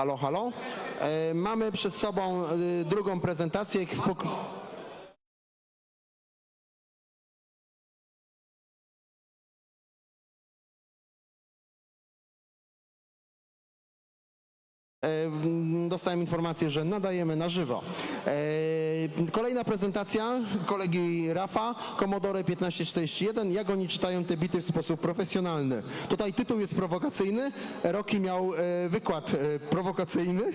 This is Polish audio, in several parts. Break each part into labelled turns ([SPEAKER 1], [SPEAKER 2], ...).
[SPEAKER 1] Halo, halo. Mamy przed sobą drugą prezentację. Dostałem informację, że nadajemy na żywo. Kolejna prezentacja kolegi Rafa, Commodore 1541. Jak oni czytają te bity w sposób profesjonalny. Tutaj tytuł jest prowokacyjny. Rocky miał wykład prowokacyjny,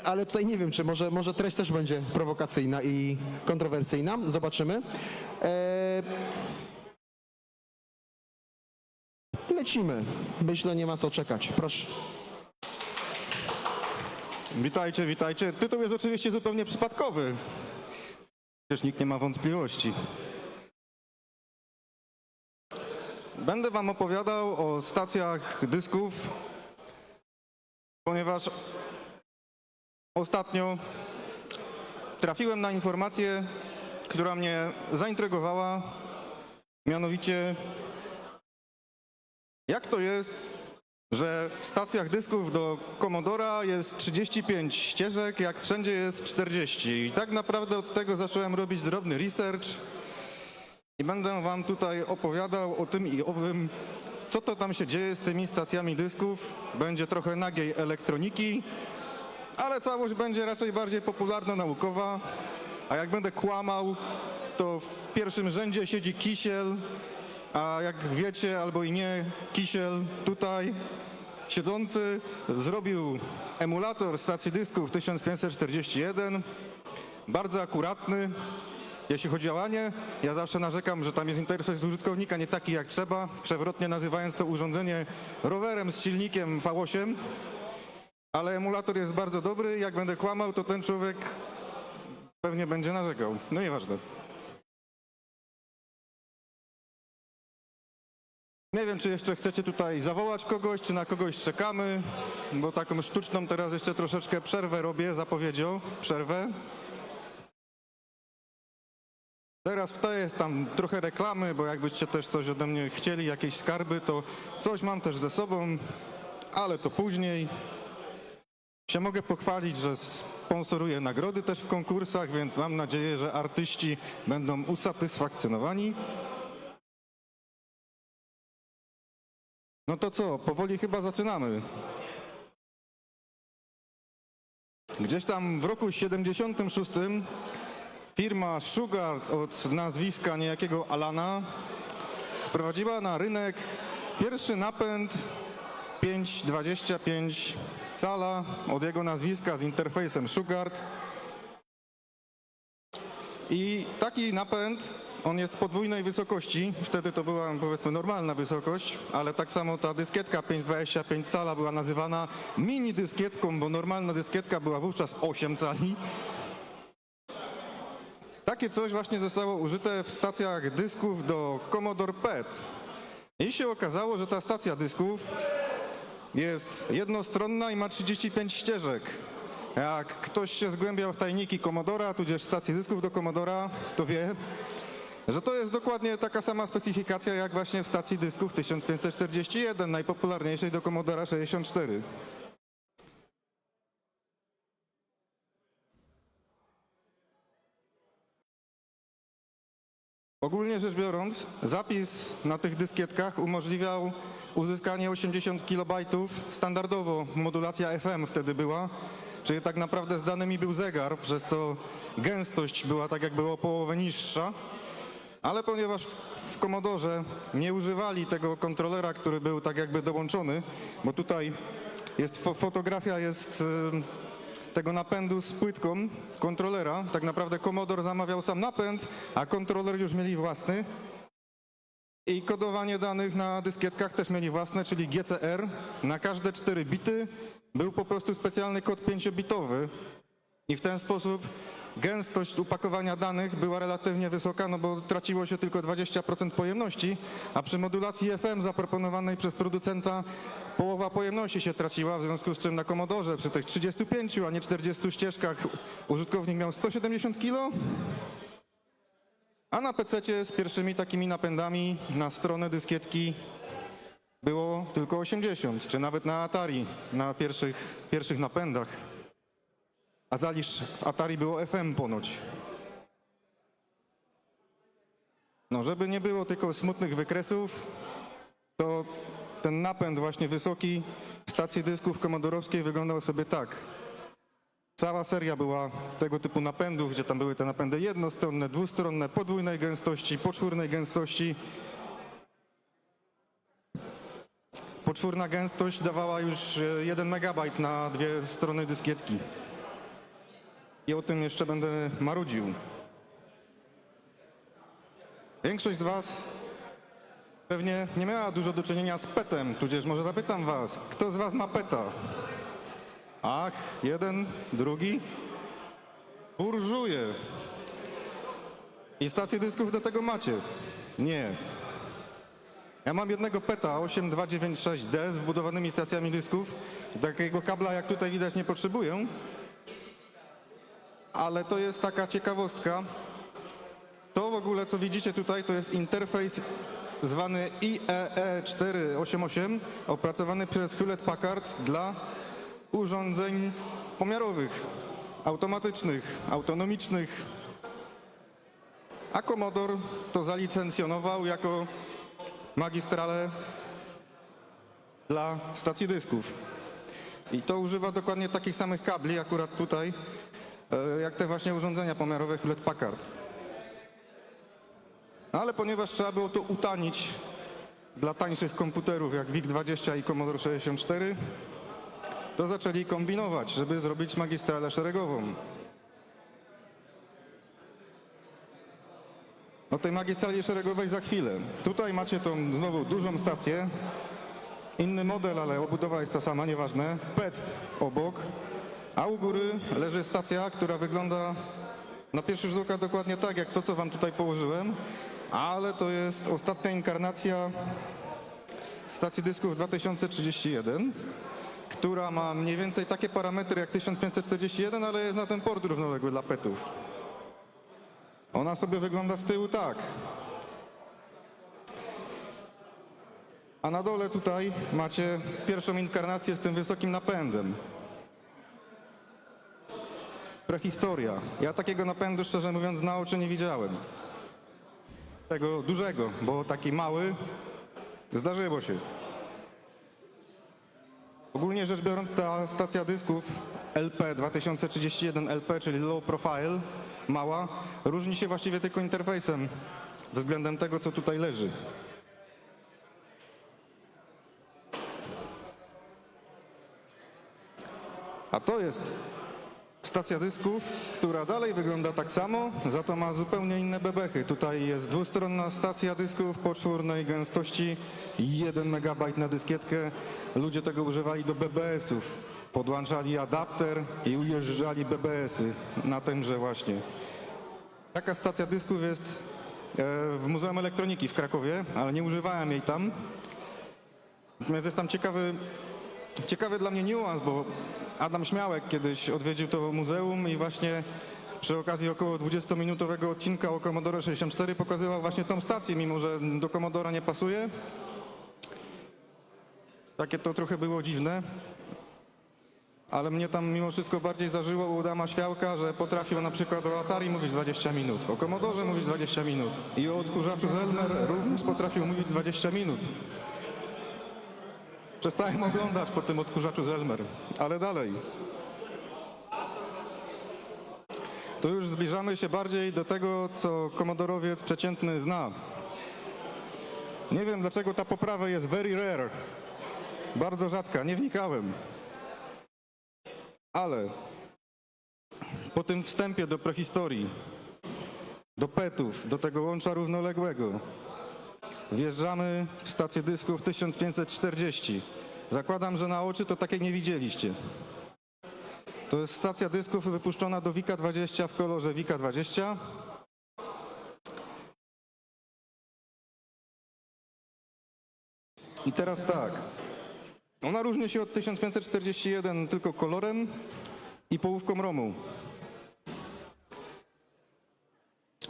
[SPEAKER 1] ale tutaj nie wiem, czy może treść też będzie prowokacyjna i kontrowersyjna. Zobaczymy. Lecimy. Myślę, nie ma co czekać. Proszę.
[SPEAKER 2] Witajcie, witajcie. Tytuł jest oczywiście zupełnie przypadkowy. Przecież nikt nie ma wątpliwości. Będę wam opowiadał o stacjach dysków, ponieważ ostatnio trafiłem na informację, która mnie zaintrygowała, mianowicie jak to jest, że w stacjach dysków do Commodora jest 35 ścieżek, jak wszędzie jest 40. I tak naprawdę od tego zacząłem robić drobny research i będę wam tutaj opowiadał o tym i owym, co to tam się dzieje z tymi stacjami dysków. Będzie trochę nagiej elektroniki, ale całość będzie raczej bardziej popularno-naukowa, a jak będę kłamał, to w pierwszym rzędzie siedzi kisiel, a jak wiecie albo i nie, kisiel tutaj siedzący zrobił emulator stacji dysków 1541, bardzo akuratny, jeśli chodzi o działanie. Ja zawsze narzekam, że tam jest interfejs użytkownika nie taki jak trzeba, przewrotnie nazywając to urządzenie rowerem z silnikiem V8, ale emulator jest bardzo dobry. Jak będę kłamał, to ten człowiek pewnie będzie narzekał. No nieważne. Nie wiem, czy jeszcze chcecie tutaj zawołać kogoś, czy na kogoś czekamy, bo taką sztuczną teraz jeszcze troszeczkę przerwę robię, zapowiedzią, przerwę. Teraz jest tam trochę reklamy, bo jakbyście też coś ode mnie chcieli, jakieś skarby, to coś mam też ze sobą, ale to później. Się mogę pochwalić, że sponsoruję nagrody też w konkursach, więc mam nadzieję, że artyści będą usatysfakcjonowani. No to co, powoli chyba zaczynamy. Gdzieś tam w roku 76 firma Shugart od nazwiska niejakiego Alana wprowadziła na rynek pierwszy napęd 5,25 cala od jego nazwiska z interfejsem Shugart. I taki napęd, on jest podwójnej wysokości, wtedy to była powiedzmy normalna wysokość, ale tak samo ta dyskietka 5,25 cala była nazywana mini dyskietką, bo normalna dyskietka była wówczas 8 cali. Takie coś właśnie zostało użyte w stacjach dysków do Commodore PET. I się okazało, że ta stacja dysków jest jednostronna i ma 35 ścieżek. Jak ktoś się zgłębiał w tajniki Commodora, tudzież stacji dysków do Commodora, to wie, że to jest dokładnie taka sama specyfikacja jak właśnie w stacji dysków 1541, najpopularniejszej do Commodora 64. Ogólnie rzecz biorąc, zapis na tych dyskietkach umożliwiał uzyskanie 80 KB standardowo, modulacja FM wtedy była, czyli tak naprawdę z danymi był zegar, przez to gęstość była tak jakby o połowę niższa, ale ponieważ w Commodorze nie używali tego kontrolera, który był tak jakby dołączony, bo tutaj jest fotografia jest tego napędu z płytką kontrolera. Tak naprawdę Commodore zamawiał sam napęd, a kontroler już mieli własny. I kodowanie danych na dyskietkach też mieli własne, czyli GCR. Na każde 4 bity był po prostu specjalny kod 5-bitowy. I w ten sposób gęstość upakowania danych była relatywnie wysoka, no bo traciło się tylko 20% pojemności, a przy modulacji FM zaproponowanej przez producenta połowa pojemności się traciła, w związku z czym na Commodorze przy tych 35, a nie 40 ścieżkach użytkownik miał 170 kg, a na PC-cie z pierwszymi takimi napędami na stronę dyskietki było tylko 80, czy nawet na Atari, na pierwszych napędach. A zaliż w Atari było FM ponoć. No, żeby nie było tylko smutnych wykresów, to ten napęd właśnie wysoki w stacji dysków komodorowskiej wyglądał sobie tak. Cała seria była tego typu napędów, gdzie tam były te napędy jednostronne, dwustronne, podwójnej gęstości, poczwórnej gęstości. Poczwórna gęstość dawała już 1 megabajt na 2 strony dyskietki. I o tym jeszcze będę marudził. Większość z was pewnie nie miała dużo do czynienia z PET-em, tudzież może zapytam was, kto z was ma PET-a? Ach, jeden, drugi. Burżuje. I stację dysków do tego macie? Nie. Ja mam jednego PET-a 8296D z wbudowanymi stacjami dysków. Takiego kabla jak tutaj widać nie potrzebuję. Ale to jest taka ciekawostka. To w ogóle co widzicie tutaj to jest interfejs zwany IEE488 opracowany przez Hewlett Packard dla urządzeń pomiarowych, automatycznych, autonomicznych. A Commodore to zalicencjonował jako magistrale dla stacji dysków. I to używa dokładnie takich samych kabli akurat tutaj, jak te właśnie urządzenia pomiarowe Hewlett Packard. No ale ponieważ trzeba było to utanić dla tańszych komputerów jak VIC-20 i Commodore 64, to zaczęli kombinować, żeby zrobić magistralę szeregową. O tej magistrali szeregowej za chwilę. Tutaj macie tą znowu dużą stację. Inny model, ale obudowa jest ta sama, nieważne. PET obok, a u góry leży stacja, która wygląda na pierwszy rzut oka dokładnie tak, jak to, co wam tutaj położyłem, ale to jest ostatnia inkarnacja stacji dysków 2031, która ma mniej więcej takie parametry jak 1541, ale jest na ten port równoległy dla PET-ów. Ona sobie wygląda z tyłu tak. A na dole tutaj macie pierwszą inkarnację z tym wysokim napędem. Prehistoria. Ja takiego napędu, szczerze mówiąc, na oczy nie widziałem. Tego dużego, bo taki mały zdarzyło się. Ogólnie rzecz biorąc, ta stacja dysków LP 2031 LP, czyli low profile, mała, różni się właściwie tylko interfejsem względem tego, co tutaj leży. A to jest stacja dysków, która dalej wygląda tak samo, za to ma zupełnie inne bebechy. Tutaj jest dwustronna stacja dysków poczwórnej gęstości 1 MB na dyskietkę. Ludzie tego używali do BBS-ów. Podłączali adapter i ujeżdżali BBS-y na tymże właśnie. Taka stacja dysków jest w Muzeum Elektroniki w Krakowie, ale nie używałem jej tam. Natomiast jest tam ciekawy dla mnie niuans, bo Adam Śmiałek kiedyś odwiedził to muzeum i właśnie przy okazji około 20-minutowego odcinka o Commodore 64 pokazywał właśnie tą stację, mimo że do Commodora nie pasuje. Takie to trochę było dziwne, ale mnie tam mimo wszystko bardziej zażyło u Adama Śmiałka, że potrafił na przykład o Atari mówić 20 minut, o Commodore mówić 20 minut i o odkurzaczu Zelmer również potrafił mówić 20 minut. Przestałem oglądać po tym odkurzaczu Zelmer, ale dalej. Tu już zbliżamy się bardziej do tego, co komodorowiec przeciętny zna. Nie wiem, dlaczego ta poprawa jest very rare. Bardzo rzadka, nie wnikałem. Ale po tym wstępie do prehistorii, do PET-ów, do tego łącza równoległego, wjeżdżamy w stację dysków 1540. Zakładam, że na oczy to takiej nie widzieliście. To jest stacja dysków wypuszczona do VIC-20 w kolorze VIC-20. I teraz tak. Ona różni się od 1541 tylko kolorem i połówką ROMu.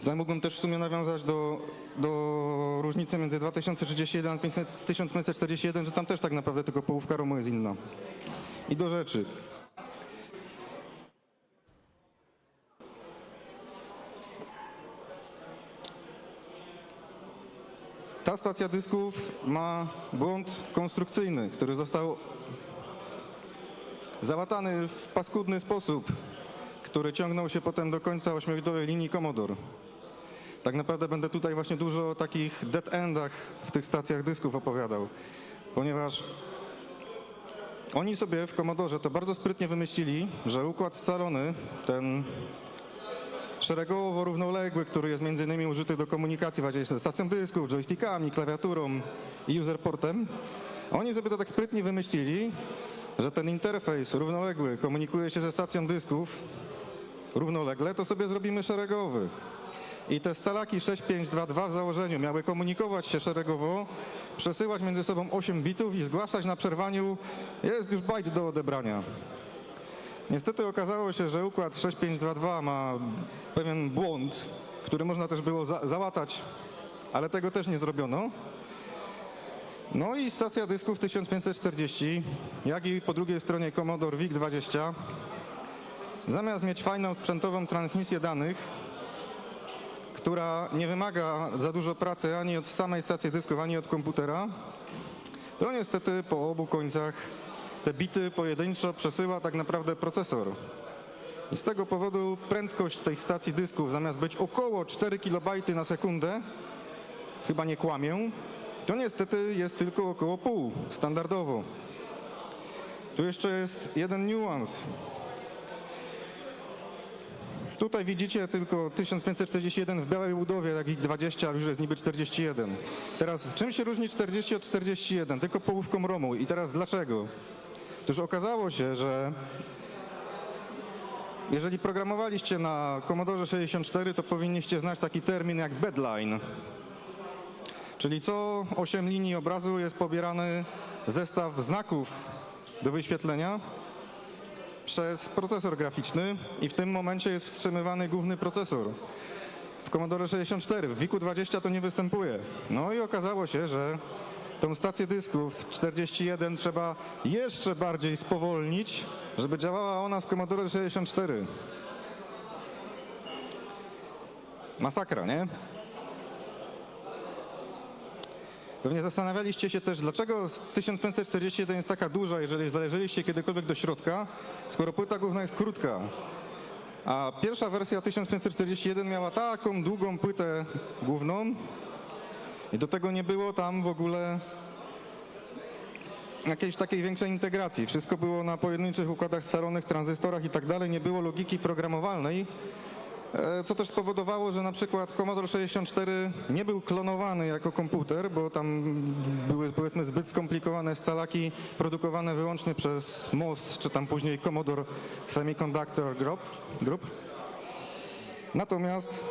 [SPEAKER 2] Tutaj mógłbym też w sumie nawiązać do różnicy między 2031 a 1541, że tam też tak naprawdę tylko połówka ROMu jest inna. I do rzeczy. Ta stacja dysków ma błąd konstrukcyjny, który został załatany w paskudny sposób, który ciągnął się potem do końca 8-bitowej linii Commodore. Tak naprawdę będę tutaj właśnie dużo o takich dead endach w tych stacjach dysków opowiadał, ponieważ oni sobie w Commodore to bardzo sprytnie wymyślili, że układ scalony, ten szeregowo równoległy, który jest między innymi użyty do komunikacji właśnie ze stacją dysków, joystickami, klawiaturą i userportem, oni sobie to tak sprytnie wymyślili, że ten interfejs równoległy komunikuje się ze stacją dysków równolegle, to sobie zrobimy szeregowy. I te scalaki 6522 w założeniu miały komunikować się szeregowo, przesyłać między sobą 8 bitów i zgłaszać na przerwaniu, jest już bajt do odebrania. Niestety okazało się, że układ 6522 ma pewien błąd, który można też było załatać, ale tego też nie zrobiono. No i stacja dysków 1540, jak i po drugiej stronie Commodore VIC-20, zamiast mieć fajną sprzętową transmisję danych, która nie wymaga za dużo pracy ani od samej stacji dysków, ani od komputera, to niestety po obu końcach te bity pojedynczo przesyła tak naprawdę procesor. I z tego powodu prędkość tych stacji dysków zamiast być około 4 KB na sekundę, chyba nie kłamię, to niestety jest tylko około pół, standardowo. Tu jeszcze jest jeden niuans. Tutaj widzicie tylko 1541 w białej budowie, jak i 20, ale już jest niby 41. Teraz czym się różni 40 od 41? Tylko połówką ROMu. I teraz dlaczego? Otóż okazało się, że jeżeli programowaliście na Commodore 64, to powinniście znać taki termin jak bedline. Czyli co 8 linii obrazu jest pobierany zestaw znaków do wyświetlenia przez procesor graficzny i w tym momencie jest wstrzymywany główny procesor. W Commodore 64, w VIC-20 to nie występuje. No i okazało się, że tą stację dysków 41 trzeba jeszcze bardziej spowolnić, żeby działała ona z Commodore 64. Masakra, nie? Pewnie zastanawialiście się też, dlaczego 1541 jest taka duża, jeżeli zajrzeliście kiedykolwiek do środka, skoro płyta główna jest krótka. A pierwsza wersja 1541 miała taką długą płytę główną i do tego nie było tam w ogóle jakiejś takiej większej integracji. Wszystko było na pojedynczych układach scalonych, tranzystorach i tak dalej, nie było logiki programowalnej, co też spowodowało, że na przykład Commodore 64 nie był klonowany jako komputer, bo tam były powiedzmy zbyt skomplikowane scalaki produkowane wyłącznie przez MOS, czy tam później Commodore Semiconductor Group. Natomiast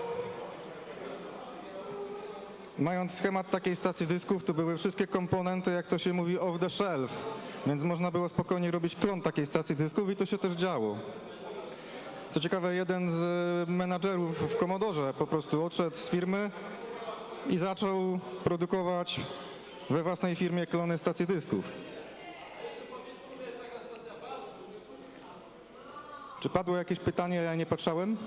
[SPEAKER 2] mając schemat takiej stacji dysków, to były wszystkie komponenty, jak to się mówi, off the shelf, więc można było spokojnie robić klon takiej stacji dysków i to się też działo. Co ciekawe, jeden z menadżerów w Commodore po prostu odszedł z firmy i zaczął produkować we własnej firmie klony stacji dysków. Czy padło jakieś pytanie, ja nie patrzałem?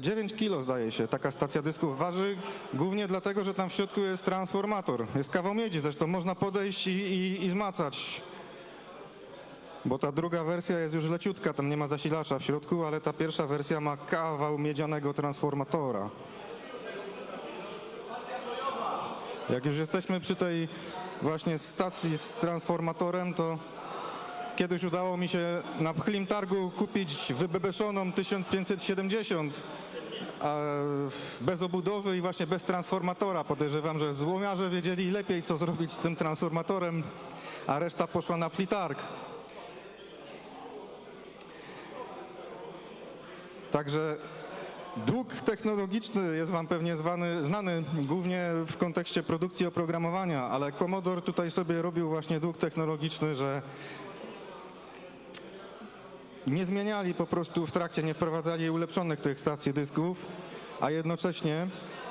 [SPEAKER 2] 9 kilo zdaje się taka stacja dysków waży, głównie dlatego, że tam w środku jest transformator. Jest kawał miedzi, zresztą można podejść i zmacać. Bo ta druga wersja jest już leciutka, tam nie ma zasilacza w środku, ale ta pierwsza wersja ma kawał miedzianego transformatora. Jak już jesteśmy przy tej właśnie stacji z transformatorem, to kiedyś udało mi się na pchlim targu kupić wybebeszoną 1570 bez obudowy i właśnie bez transformatora. Podejrzewam, że złomiarze wiedzieli lepiej, co zrobić z tym transformatorem, a reszta poszła na pchli targ. Także dług technologiczny jest wam pewnie znany głównie w kontekście produkcji oprogramowania, ale Commodore tutaj sobie robił właśnie dług technologiczny, że nie zmieniali po prostu w trakcie, nie wprowadzali ulepszonych tych stacji dysków, a jednocześnie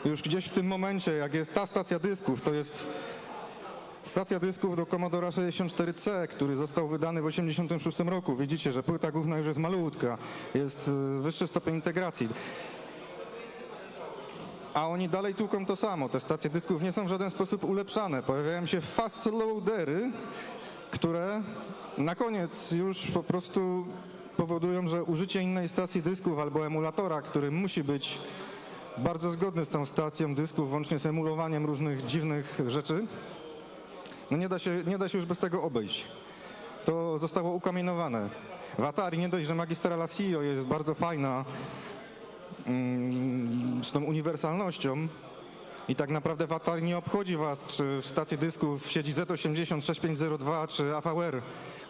[SPEAKER 2] już gdzieś w tym momencie, jak jest ta stacja dysków, to jest stacja dysków do Commodore 64C, który został wydany w 1986 roku. Widzicie, że płyta główna już jest malutka, jest wyższy stopień integracji. A oni dalej tłuką to samo. Te stacje dysków nie są w żaden sposób ulepszane. Pojawiają się fast loadery, które na koniec już po prostu powodują, że użycie innej stacji dysków albo emulatora, który musi być bardzo zgodny z tą stacją dysków, włącznie z emulowaniem różnych dziwnych rzeczy, no nie da się już bez tego obejść. To zostało ukamienowane. W Atari nie dość, że Magistrala CEO jest bardzo fajna z tą uniwersalnością i tak naprawdę w Atari nie obchodzi was, czy w stacji dysków siedzi Z80, 6502 czy AVR.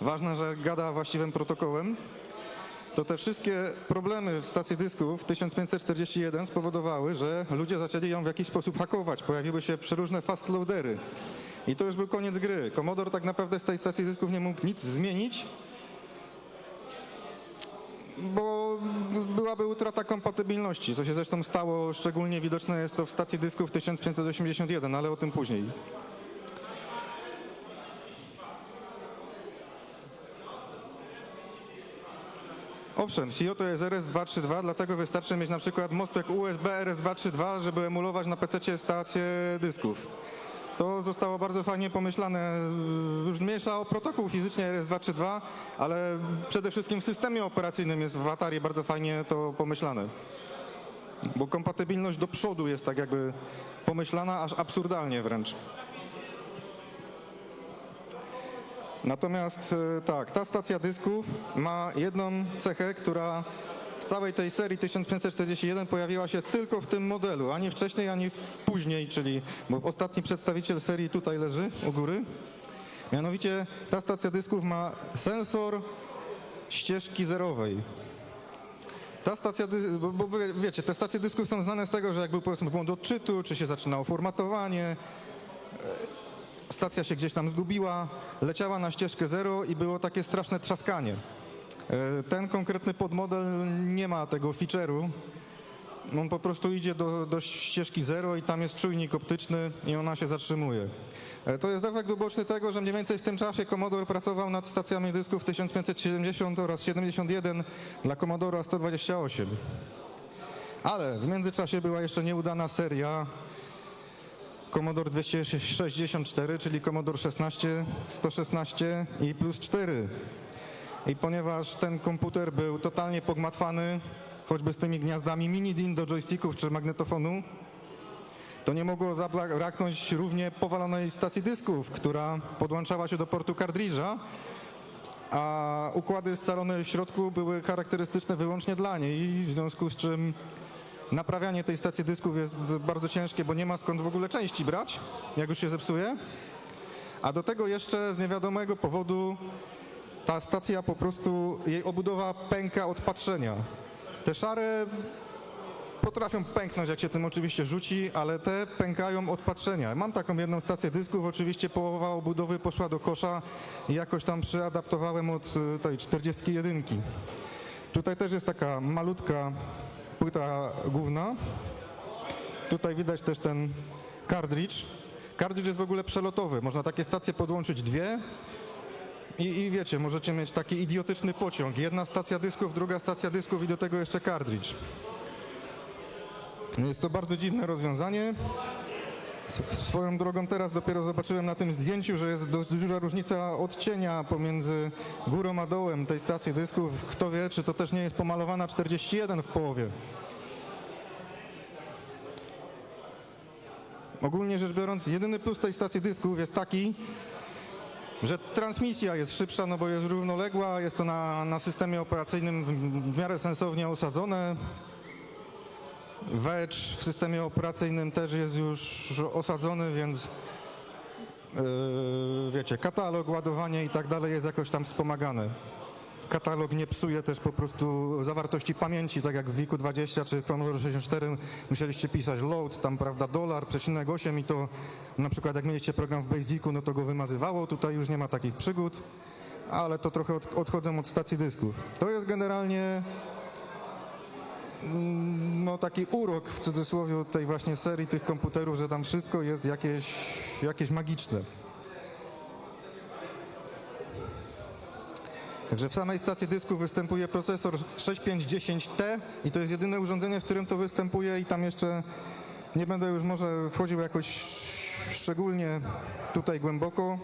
[SPEAKER 2] Ważne, że gada właściwym protokołem. To te wszystkie problemy w stacji dysków w 1541 spowodowały, że ludzie zaczęli ją w jakiś sposób hakować. Pojawiły się przeróżne fast loadery. I to już był koniec gry. Commodore tak naprawdę z tej stacji dysków nie mógł nic zmienić, bo byłaby utrata kompatybilności, co się zresztą stało, szczególnie widoczne jest to w stacji dysków 1581, ale o tym później. Owszem, CEO to jest RS-232, dlatego wystarczy mieć na przykład mostek USB RS-232, żeby emulować na PC stację dysków. To zostało bardzo fajnie pomyślane, już mniejsza o protokół fizycznie RS-232, ale przede wszystkim w systemie operacyjnym jest w Atari bardzo fajnie to pomyślane. Bo kompatybilność do przodu jest tak jakby pomyślana, aż absurdalnie wręcz. Natomiast tak, ta stacja dysków ma jedną cechę, która w całej tej serii 1541 pojawiła się tylko w tym modelu, ani wcześniej, ani później, czyli bo ostatni przedstawiciel serii tutaj leży u góry. Mianowicie ta stacja dysków ma sensor ścieżki zerowej. Ta stacja, bo wiecie, te stacje dysków są znane z tego, że jak był powiedzmy błąd odczytu, czy się zaczynało formatowanie, stacja się gdzieś tam zgubiła, leciała na ścieżkę 0 i było takie straszne trzaskanie. Ten konkretny podmodel nie ma tego feature'u. On po prostu idzie do ścieżki 0 i tam jest czujnik optyczny i ona się zatrzymuje. To jest efekt uboczny tego, że mniej więcej w tym czasie Commodore pracował nad stacjami dysków 1570 oraz 71 dla Commodora 128. Ale w międzyczasie była jeszcze nieudana seria Commodore 264, czyli Commodore 16, 116 i plus 4. I ponieważ ten komputer był totalnie pogmatwany, choćby z tymi gniazdami mini-DIN do joysticków czy magnetofonu, to nie mogło zabraknąć równie powalonej stacji dysków, która podłączała się do portu kartridża, a układy scalone w środku były charakterystyczne wyłącznie dla niej, w związku z czym naprawianie tej stacji dysków jest bardzo ciężkie, bo nie ma skąd w ogóle części brać, jak już się zepsuje. A do tego jeszcze z niewiadomego powodu ta stacja po prostu, jej obudowa pęka od patrzenia. Te szare potrafią pęknąć, jak się tym oczywiście rzuci, ale te pękają od patrzenia. Mam taką jedną stację dysków, oczywiście połowa obudowy poszła do kosza i jakoś tam przeadaptowałem od tej 41. Tutaj też jest taka malutka płyta główna. Tutaj widać też ten kartridż. Kartridż jest w ogóle przelotowy. Można takie stacje podłączyć dwie i wiecie, możecie mieć taki idiotyczny pociąg. Jedna stacja dysków, druga stacja dysków i do tego jeszcze kartridż. Jest to bardzo dziwne rozwiązanie. Swoją drogą teraz dopiero zobaczyłem na tym zdjęciu, że jest dość duża różnica odcienia pomiędzy górą a dołem tej stacji dysków. Kto wie, czy to też nie jest pomalowana 41 w połowie. Ogólnie rzecz biorąc, jedyny plus tej stacji dysków jest taki, że transmisja jest szybsza, no bo jest równoległa, jest to na systemie operacyjnym w miarę sensownie osadzone. Wedge w systemie operacyjnym też jest już osadzony, więc wiecie, katalog, ładowanie i tak dalej jest jakoś tam wspomagane. Katalog nie psuje też po prostu zawartości pamięci, tak jak w WIC-u 20 czy Commodore 64 musieliście pisać load, tam prawda, $,8 i to na przykład jak mieliście program w Basicu, no to go wymazywało, tutaj już nie ma takich przygód. ale to trochę odchodzę od stacji dysków. To jest generalnie no, taki urok w cudzysłowie tej właśnie serii tych komputerów, że tam wszystko jest jakieś magiczne. Także w samej stacji dysku występuje procesor 6510T i to jest jedyne urządzenie, w którym to występuje i tam jeszcze nie będę już może wchodził jakoś szczególnie tutaj głęboko.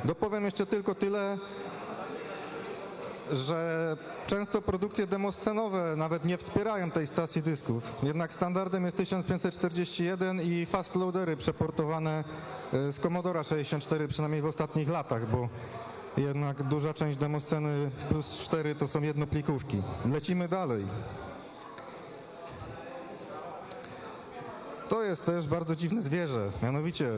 [SPEAKER 2] Dopowiem jeszcze tylko tyle, że często produkcje demoscenowe nawet nie wspierają tej stacji dysków. Jednak standardem jest 1541 i fast loadery przeportowane z Commodora 64, przynajmniej w ostatnich latach, bo jednak duża część demosceny plus 4 to są jednoplikówki. Lecimy dalej. To jest też bardzo dziwne zwierzę, mianowicie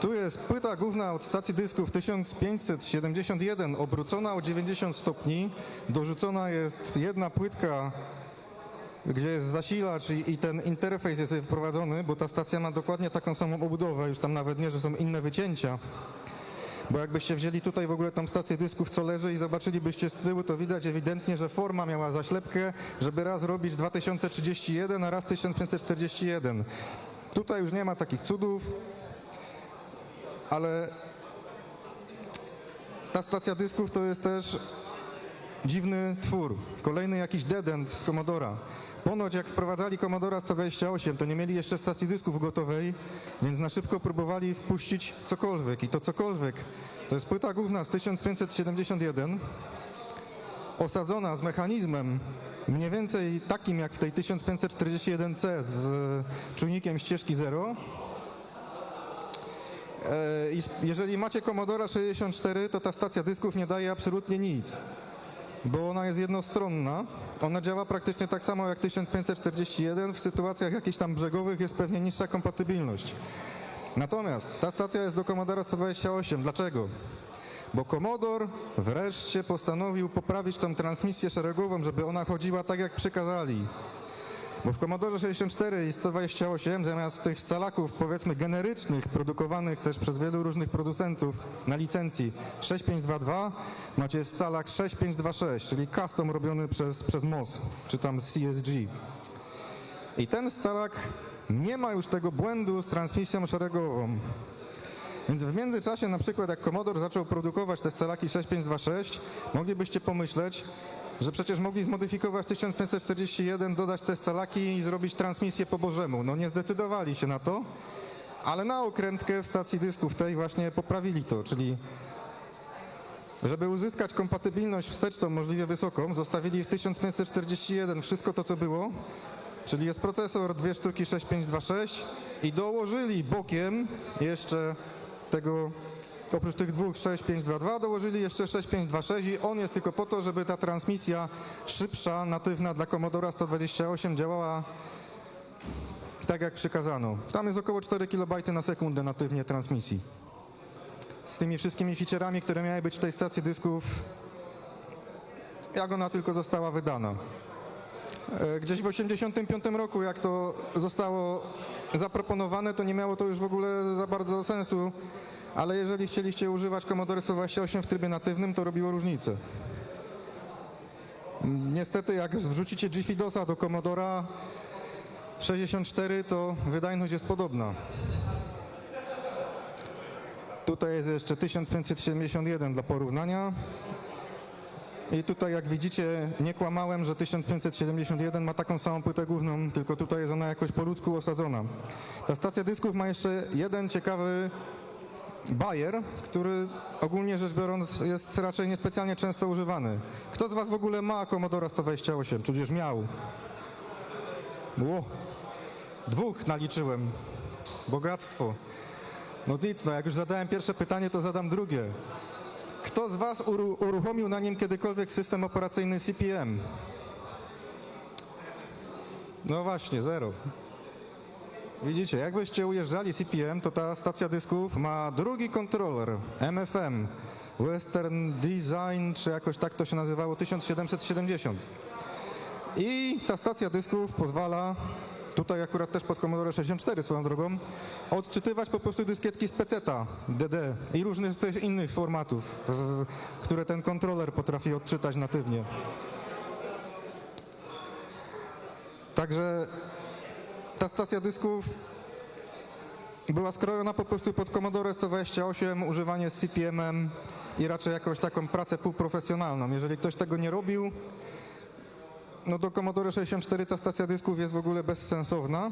[SPEAKER 2] tu jest płyta główna od stacji dysków 1571 obrócona o 90 stopni, dorzucona jest jedna płytka, gdzie jest zasilacz i ten interfejs jest wprowadzony, bo ta stacja ma dokładnie taką samą obudowę, już tam nawet nie, że są inne wycięcia. Bo jakbyście wzięli tutaj w ogóle tą stację dysków, co leży i zobaczylibyście z tyłu, to widać ewidentnie, że forma miała zaślepkę, żeby raz robić 2031, a raz 1541. Tutaj już nie ma takich cudów, ale ta stacja dysków to jest też dziwny twór. Kolejny jakiś dead end z Commodora. Ponoć jak wprowadzali Commodora 128, to nie mieli jeszcze stacji dysków gotowej, więc na szybko próbowali wpuścić cokolwiek. I to cokolwiek to jest płyta główna z 1571, osadzona z mechanizmem mniej więcej takim jak w tej 1541C z czujnikiem ścieżki 0. I jeżeli macie Commodora 64, to ta stacja dysków nie daje absolutnie nic, bo ona jest jednostronna. Ona działa praktycznie tak samo jak 1541. W sytuacjach jakichś tam brzegowych jest pewnie niższa kompatybilność. Natomiast ta stacja jest do Commodora 128. Dlaczego? Bo Commodore wreszcie postanowił poprawić tą transmisję szeregową, żeby ona chodziła tak jak przykazali. Bo w Commodore 64 i 128 zamiast tych scalaków powiedzmy generycznych, produkowanych też przez wielu różnych producentów na licencji 6522 macie scalak 6526, czyli custom robiony przez MOS czy tam CSG. I ten scalak nie ma już tego błędu z transmisją szeregową. Więc w międzyczasie na przykład jak Commodore zaczął produkować te scalaki 6526, moglibyście pomyśleć, że przecież mogli zmodyfikować 1541, dodać te scalaki i zrobić transmisję po bożemu. No nie zdecydowali się na to, ale na okrętkę w stacji dysków tej właśnie poprawili to, czyli żeby uzyskać kompatybilność wsteczną możliwie wysoką, zostawili w 1541 wszystko to, co było, czyli jest procesor, dwie sztuki 6526 i dołożyli bokiem jeszcze tego, oprócz tych dwóch 6522 dołożyli jeszcze 6526 i on jest tylko po to, żeby ta transmisja szybsza, natywna dla Commodora 128 działała tak jak przykazano. Tam jest około 4 KB na sekundę natywnie transmisji. Z tymi wszystkimi feature'ami, które miały być w tej stacji dysków, jak ona tylko została wydana. Gdzieś w 1985 roku, jak to zostało zaproponowane, to nie miało to już w ogóle za bardzo sensu, ale jeżeli chcieliście używać Commodore 128 w trybie natywnym, to robiło różnicę. Niestety, jak wrzucicie GFIDOSa do Commodora 64, to wydajność jest podobna. Tutaj jest jeszcze 1571 dla porównania. I tutaj, jak widzicie, nie kłamałem, że 1571 ma taką samą płytę główną, tylko tutaj jest ona jakoś po ludzku osadzona. Ta stacja dysków ma jeszcze jeden ciekawy bajer, który ogólnie rzecz biorąc jest raczej niespecjalnie często używany. Kto z was w ogóle ma Commodora 128, tudzież miał? Dwóch naliczyłem. Bogactwo. No nic, no jak już zadałem pierwsze pytanie, to zadam drugie. Kto z was uruchomił na nim kiedykolwiek system operacyjny CP/M? No właśnie, zero. Widzicie, jakbyście ujeżdżali CP/M, to ta stacja dysków ma drugi kontroler, MFM, Western Design, czy jakoś tak to się nazywało, 1770. I ta stacja dysków pozwala tutaj akurat też pod Commodore 64 swoją drogą, odczytywać po prostu dyskietki z PC-ta, DD i różnych też innych formatów, które ten kontroler potrafi odczytać natywnie. Także ta stacja dysków była skrojona po prostu pod Commodore 128, używanie z CP/M-em i raczej jakąś taką pracę półprofesjonalną. Jeżeli ktoś tego nie robił, no do Commodore 64 ta stacja dysków jest w ogóle bezsensowna.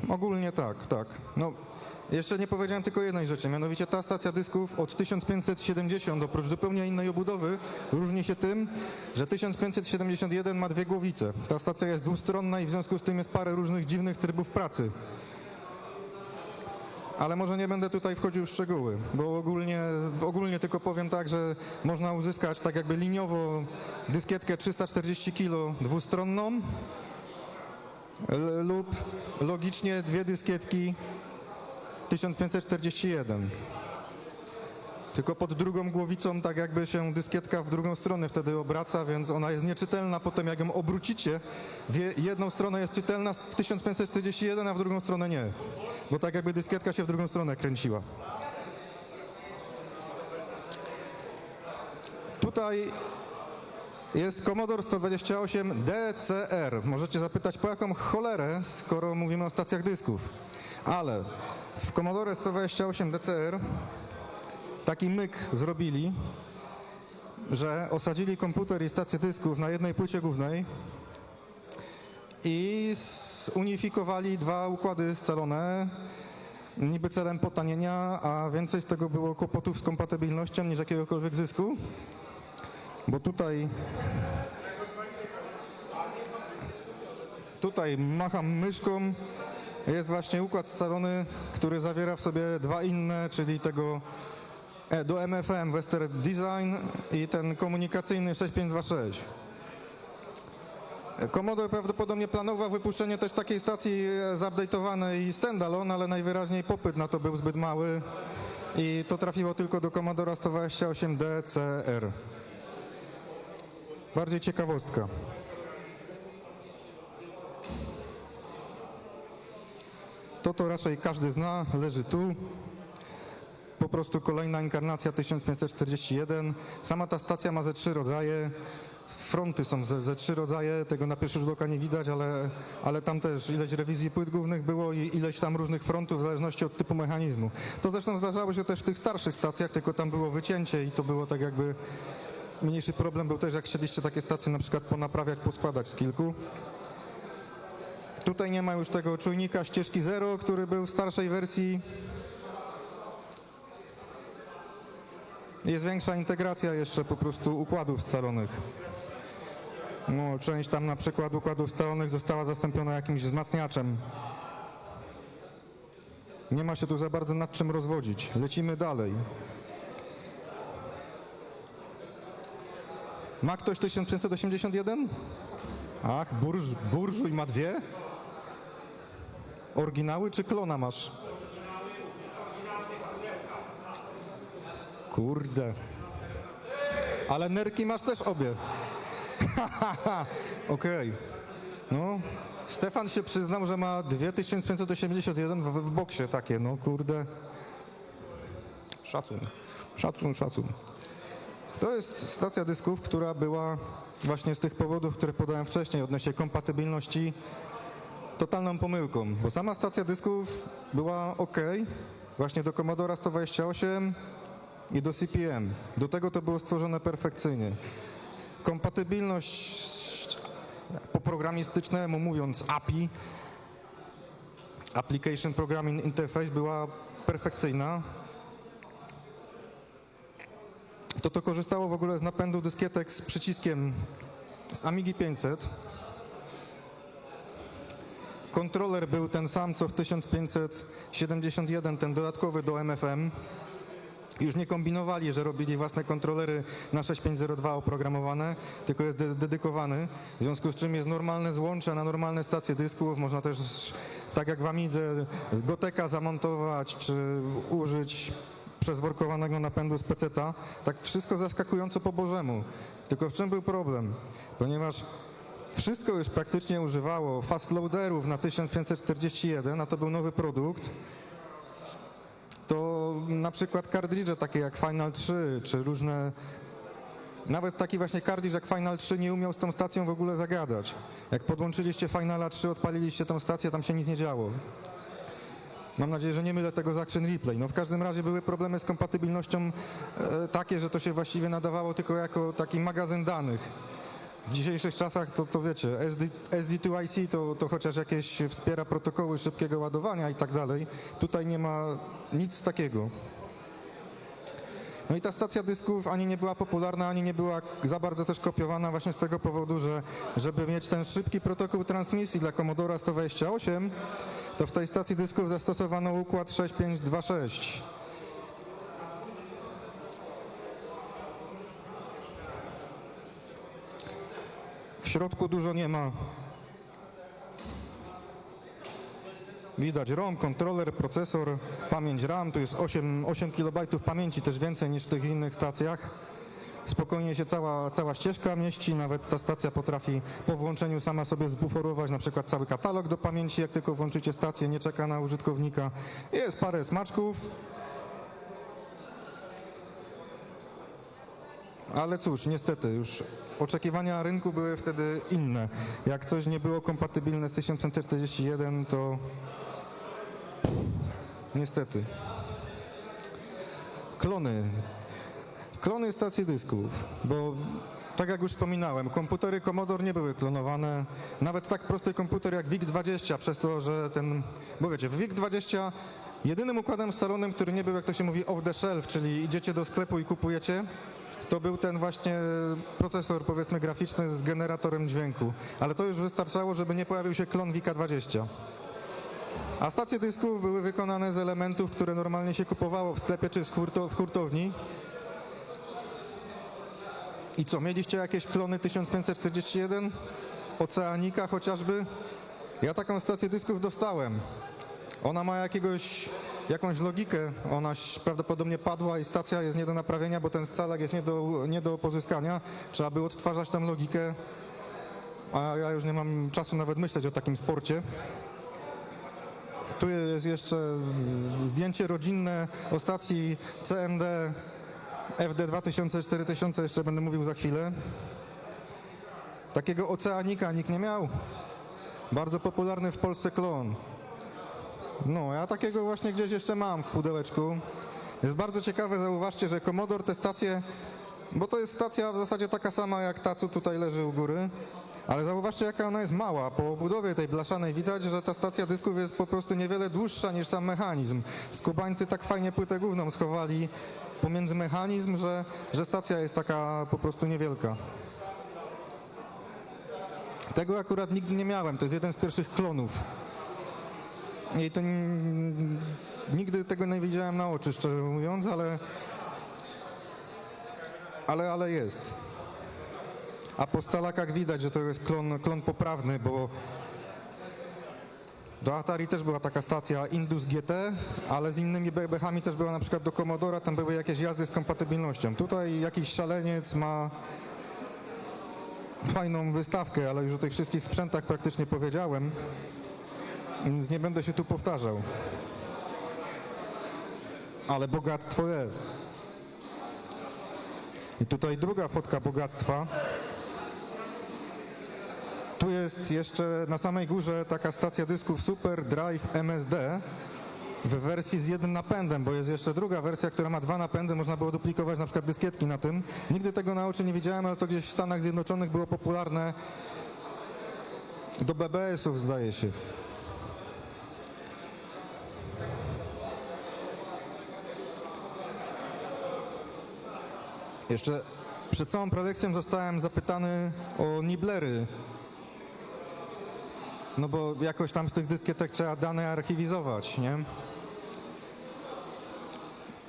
[SPEAKER 2] Ogólnie tak. No, jeszcze nie powiedziałem tylko jednej rzeczy, mianowicie ta stacja dysków od 1570 oprócz zupełnie innej obudowy różni się tym, że 1571 ma dwie głowice. Ta stacja jest dwustronna i w związku z tym jest parę różnych dziwnych trybów pracy. Ale może nie będę tutaj wchodził w szczegóły, bo ogólnie tylko powiem tak, że można uzyskać tak jakby liniowo dyskietkę 340 kg dwustronną lub logicznie dwie dyskietki 1541. Tylko pod drugą głowicą tak jakby się dyskietka w drugą stronę wtedy obraca, więc ona jest nieczytelna potem jak ją obrócicie. Jedną stronę jest czytelna w 1541, a w drugą stronę nie. Bo tak jakby dyskietka się w drugą stronę kręciła. Tutaj jest Commodore 128 DCR. Możecie zapytać, po jaką cholerę, skoro mówimy o stacjach dysków. Ale w Commodore 128 DCR taki myk zrobili, że osadzili komputer i stację dysków na jednej płycie głównej i zunifikowali dwa układy scalone, niby celem potanienia, a więcej z tego było kłopotów z kompatybilnością niż jakiegokolwiek zysku, bo tutaj macham myszką, jest właśnie układ scalony, który zawiera w sobie dwa inne, czyli tego do MFM Western Design i ten komunikacyjny 6526. Commodore prawdopodobnie planował wypuszczenie też takiej stacji zupdate'owanej standalone, ale najwyraźniej popyt na to był zbyt mały i to trafiło tylko do Commodore 128 DCR. Bardziej ciekawostka. To raczej każdy zna, leży tu. Po prostu kolejna inkarnacja 1541. Sama ta stacja ma ze 3 rodzaje. Fronty są ze 3 rodzaje, tego na pierwszy rzut oka nie widać, ale tam też ileś rewizji płyt głównych było i ileś tam różnych frontów w zależności od typu mechanizmu. To zresztą zdarzało się też w tych starszych stacjach, tylko tam było wycięcie i to było tak jakby mniejszy problem był też, jak chcieliście takie stacje na przykład ponaprawiać, poskładać z kilku. Tutaj nie ma już tego czujnika ścieżki 0, który był w starszej wersji. Jest większa integracja jeszcze po prostu układów scalonych. No, część tam na przykład układów scalonych została zastąpiona jakimś wzmacniaczem. Nie ma się tu za bardzo nad czym rozwodzić. Lecimy dalej. Ma ktoś 1581? Ach, burżuj ma dwie? Oryginały czy klona masz? Kurde. Ale nerki masz też obie. Okej. No, Stefan się przyznał, że ma 2581 w boksie takie, no kurde. Szacun. To jest stacja dysków, która była właśnie z tych powodów, które podałem wcześniej odnośnie kompatybilności, totalną pomyłką, bo sama stacja dysków była ok, właśnie do Commodore 128 i do CP/M. Do tego to było stworzone perfekcyjnie. Kompatybilność po programistycznemu mówiąc API, Application Programming Interface, była perfekcyjna. To korzystało w ogóle z napędu dyskietek z przyciskiem z Amigi 500. Kontroler był ten sam co w 1571, ten dodatkowy do MFM. Już nie kombinowali, że robili własne kontrolery na 6502 oprogramowane, tylko jest dedykowany, w związku z czym jest normalne złącze na normalne stacje dysków. Można też, tak jak w Amidze, Goteka zamontować, czy użyć przezworkowanego napędu z peceta, tak wszystko zaskakująco po bożemu. Tylko w czym był problem? Ponieważ wszystko już praktycznie używało fastloaderów na 1541, a to był nowy produkt, to na przykład kartridże takie jak Final 3, czy różne, nawet taki właśnie kartridż jak Final 3 nie umiał z tą stacją w ogóle zagadać. Jak podłączyliście Finala 3, odpaliliście tą stację, tam się nic nie działo. Mam nadzieję, że nie mylę tego z Action Replay. No w każdym razie były problemy z kompatybilnością takie, że to się właściwie nadawało tylko jako taki magazyn danych. W dzisiejszych czasach to wiecie, SD2IC to chociaż jakieś wspiera protokoły szybkiego ładowania i tak dalej. Tutaj nie ma nic takiego. No i ta stacja dysków ani nie była popularna, ani nie była za bardzo też kopiowana właśnie z tego powodu, że żeby mieć ten szybki protokół transmisji dla Commodora 128, to w tej stacji dysków zastosowano układ 6526. W środku dużo nie ma. Widać ROM, kontroler, procesor, pamięć RAM, tu jest 8 KB pamięci, też więcej niż w tych innych stacjach. Spokojnie się cała ścieżka mieści, nawet ta stacja potrafi po włączeniu sama sobie zbuforować na przykład cały katalog do pamięci, jak tylko włączycie stację, nie czeka na użytkownika. Jest parę smaczków. Ale cóż, niestety, już oczekiwania rynku były wtedy inne. Jak coś nie było kompatybilne z 1541, to niestety. Klony stacji dysków, bo tak jak już wspominałem, komputery Commodore nie były klonowane. Nawet tak prosty komputer jak VIC-20, przez to, że bo wiecie, w VIC-20 jedynym układem scalonym, który nie był, jak to się mówi, off the shelf, czyli idziecie do sklepu i kupujecie, to był ten właśnie procesor, powiedzmy, graficzny z generatorem dźwięku. Ale to już wystarczało, żeby nie pojawił się klon VIC-20. A stacje dysków były wykonane z elementów, które normalnie się kupowało w sklepie czy w hurtowni. I co, mieliście jakieś klony 1541? Oceanika chociażby? Ja taką stację dysków dostałem. Ona ma jakąś logikę, ona prawdopodobnie padła i stacja jest nie do naprawienia, bo ten scalak jest nie do pozyskania. Trzeba by odtwarzać tę logikę, a ja już nie mam czasu nawet myśleć o takim sporcie. Tu jest jeszcze zdjęcie rodzinne o stacji CMD FD2000, 4000, jeszcze będę mówił za chwilę. Takiego Oceanika nikt nie miał. Bardzo popularny w Polsce klon. No, ja takiego właśnie gdzieś jeszcze mam w pudełeczku. Jest bardzo ciekawe, zauważcie, że Commodore te stacje, bo to jest stacja w zasadzie taka sama jak ta, co tutaj leży u góry, ale zauważcie, jaka ona jest mała. Po obudowie tej blaszanej widać, że ta stacja dysków jest po prostu niewiele dłuższa niż sam mechanizm. Skubańcy tak fajnie płytę główną schowali pomiędzy mechanizm, że stacja jest taka po prostu niewielka. Tego akurat nigdy nie miałem, to jest jeden z pierwszych klonów. I to nigdy tego nie widziałem na oczy, szczerze mówiąc, ale jest. A po scalakach widać, że to jest klon poprawny, bo do Atari też była taka stacja Indus GT, ale z innymi bebechami też była na przykład do Commodora, tam były jakieś jazdy z kompatybilnością. Tutaj jakiś szaleniec ma fajną wystawkę, ale już o tych wszystkich sprzętach praktycznie powiedziałem, więc nie będę się tu powtarzał. Ale bogactwo jest. I tutaj druga fotka bogactwa. Tu jest jeszcze na samej górze taka stacja dysków Super Drive MSD w wersji z jednym napędem, bo jest jeszcze druga wersja, która ma 2 napędy, można było duplikować na przykład dyskietki na tym. Nigdy tego na oczy nie widziałem, ale to gdzieś w Stanach Zjednoczonych było popularne do BBS-ów, zdaje się. Jeszcze przed całą prelekcją zostałem zapytany o niblery. No bo jakoś tam z tych dyskietek trzeba dane archiwizować, nie?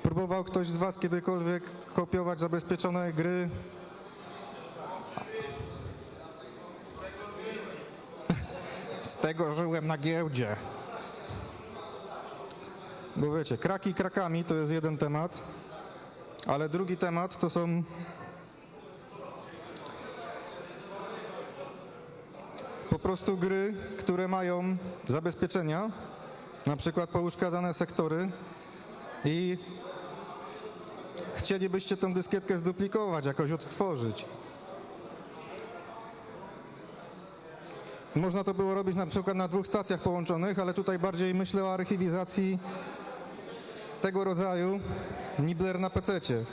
[SPEAKER 2] Próbował ktoś z was kiedykolwiek kopiować zabezpieczone gry? Z tego żyłem na giełdzie. Bo wiecie, kraki krakami to jest jeden temat, ale drugi temat to są po prostu gry, które mają zabezpieczenia, na przykład pouszkadzane sektory i chcielibyście tą dyskietkę zduplikować, jakoś odtworzyć. Można to było robić na przykład na 2 stacjach połączonych, ale tutaj bardziej myślę o archiwizacji tego rodzaju Nibbler na PC-cie.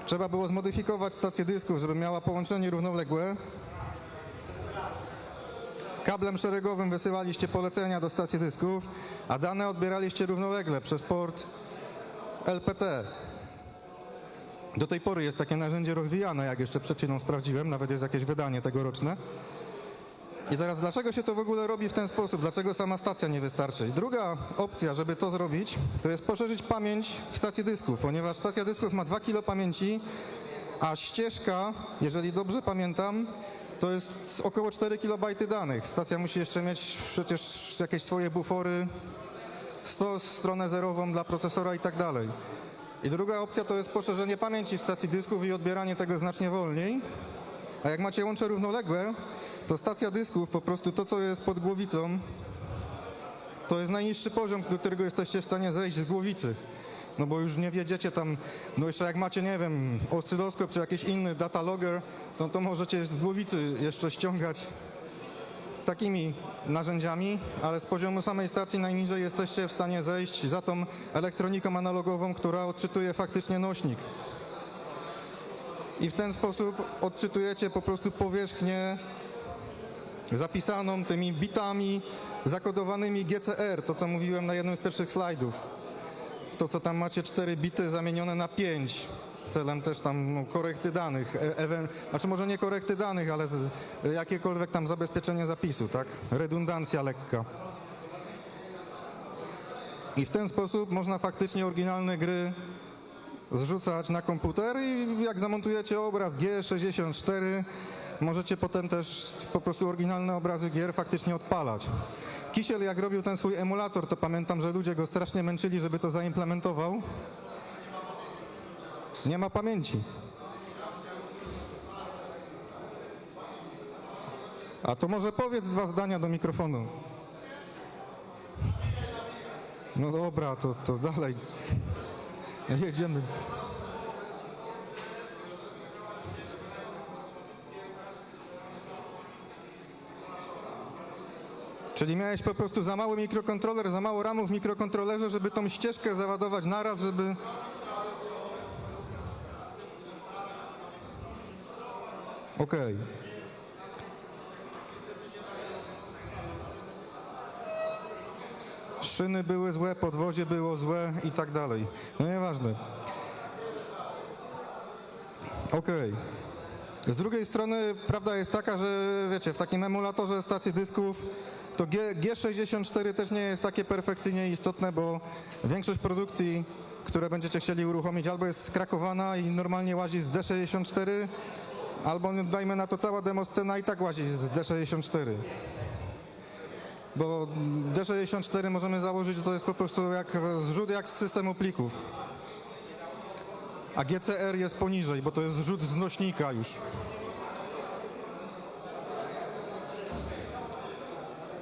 [SPEAKER 2] Trzeba było zmodyfikować stację dysków, żeby miała połączenie równoległe. Kablem szeregowym wysyłaliście polecenia do stacji dysków, a dane odbieraliście równolegle przez port LPT. Do tej pory jest takie narzędzie rozwijane, jak jeszcze przed chwilą sprawdziłem, nawet jest jakieś wydanie tegoroczne. I teraz dlaczego się to w ogóle robi w ten sposób? Dlaczego sama stacja nie wystarczy? I druga opcja, żeby to zrobić, to jest poszerzyć pamięć w stacji dysków, ponieważ stacja dysków ma 2 kilo pamięci, a ścieżka, jeżeli dobrze pamiętam, to jest około 4 KB danych. Stacja musi jeszcze mieć przecież jakieś swoje bufory, stronę zerową dla procesora i tak dalej. I druga opcja to jest poszerzenie pamięci w stacji dysków i odbieranie tego znacznie wolniej. A jak macie łącze równoległe, to stacja dysków, po prostu to, co jest pod głowicą, to jest najniższy poziom, do którego jesteście w stanie zejść z głowicy. No bo już nie wiedziecie tam, no jeszcze jak macie, nie wiem, oscyloskop czy jakiś inny data logger, to możecie z głowicy jeszcze ściągać takimi narzędziami, ale z poziomu samej stacji najniżej jesteście w stanie zejść za tą elektroniką analogową, która odczytuje faktycznie nośnik. I w ten sposób odczytujecie po prostu powierzchnię zapisaną tymi bitami zakodowanymi GCR, to co mówiłem na jednym z pierwszych slajdów. To co tam macie 4 bity zamienione na 5, celem też tam korekty danych, znaczy może nie korekty danych, ale jakiekolwiek tam zabezpieczenie zapisu, tak? Redundancja lekka. I w ten sposób można faktycznie oryginalne gry zrzucać na komputer i jak zamontujecie obraz G64, możecie potem też po prostu oryginalne obrazy gier faktycznie odpalać. Kisiel jak robił ten swój emulator, to pamiętam, że ludzie go strasznie męczyli, żeby to zaimplementował. Nie ma pamięci. A to może powiedz 2 zdania do mikrofonu. No dobra, to dalej. Jedziemy. Czyli miałeś po prostu za mały mikrokontroler, za mało ramów w mikrokontrolerze, żeby tą ścieżkę załadować naraz, żeby... Okej. Szyny były złe, podwozie było złe i tak dalej. No nieważne. Okej. Z drugiej strony prawda jest taka, że wiecie, w takim emulatorze stacji dysków to G64 też nie jest takie perfekcyjnie istotne, bo większość produkcji, które będziecie chcieli uruchomić, albo jest skrakowana i normalnie łazi z D64, albo dajmy na to cała demoscena i tak łazi z D64. Bo D64 możemy założyć, że to jest po prostu jak zrzut jak z systemu plików. A GCR jest poniżej, bo to jest zrzut z nośnika już.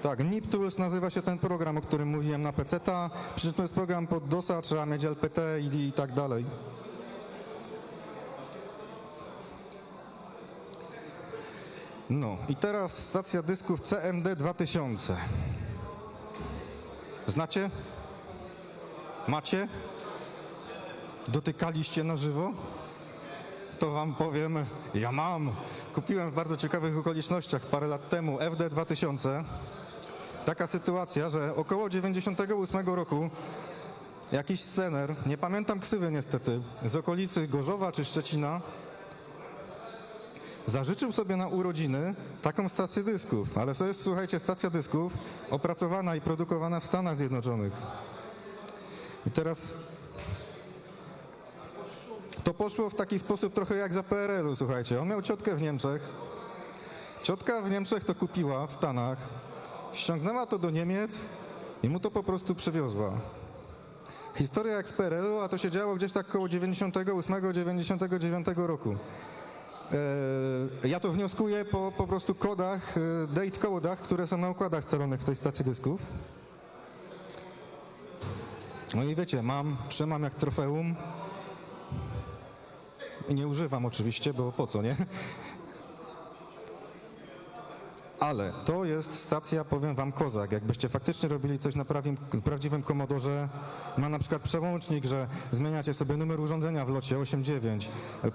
[SPEAKER 2] Tak, NipTools nazywa się ten program, o którym mówiłem na PC-ta. Przy czym to jest program pod DOS-a, trzeba mieć LPT i tak dalej. No i teraz stacja dysków CMD 2000. Znacie? Macie? Dotykaliście na żywo? To wam powiem, ja mam. Kupiłem w bardzo ciekawych okolicznościach parę lat temu FD 2000. Taka sytuacja, że około 98 roku jakiś scener, nie pamiętam ksywy niestety, z okolicy Gorzowa czy Szczecina, zażyczył sobie na urodziny taką stację dysków. Ale to jest, słuchajcie, stacja dysków opracowana i produkowana w Stanach Zjednoczonych. I teraz to poszło w taki sposób trochę jak za PRL-u, słuchajcie. On miał ciotkę w Niemczech. Ciotka w Niemczech to kupiła w Stanach, ściągnęła to do Niemiec i mu to po prostu przywiozła. Historia XPRL-u, a to się działo gdzieś tak koło 98-99 roku. Ja to wnioskuję po prostu kodach, date codach, które są na układach scalonych w tej stacji dysków. No i wiecie, trzymam jak trofeum i nie używam oczywiście, bo po co, nie? Ale to jest stacja, powiem wam, kozak. Jakbyście faktycznie robili coś na prawdziwym Commodorze, ma na przykład przełącznik, że zmieniacie sobie numer urządzenia w locie 8.9,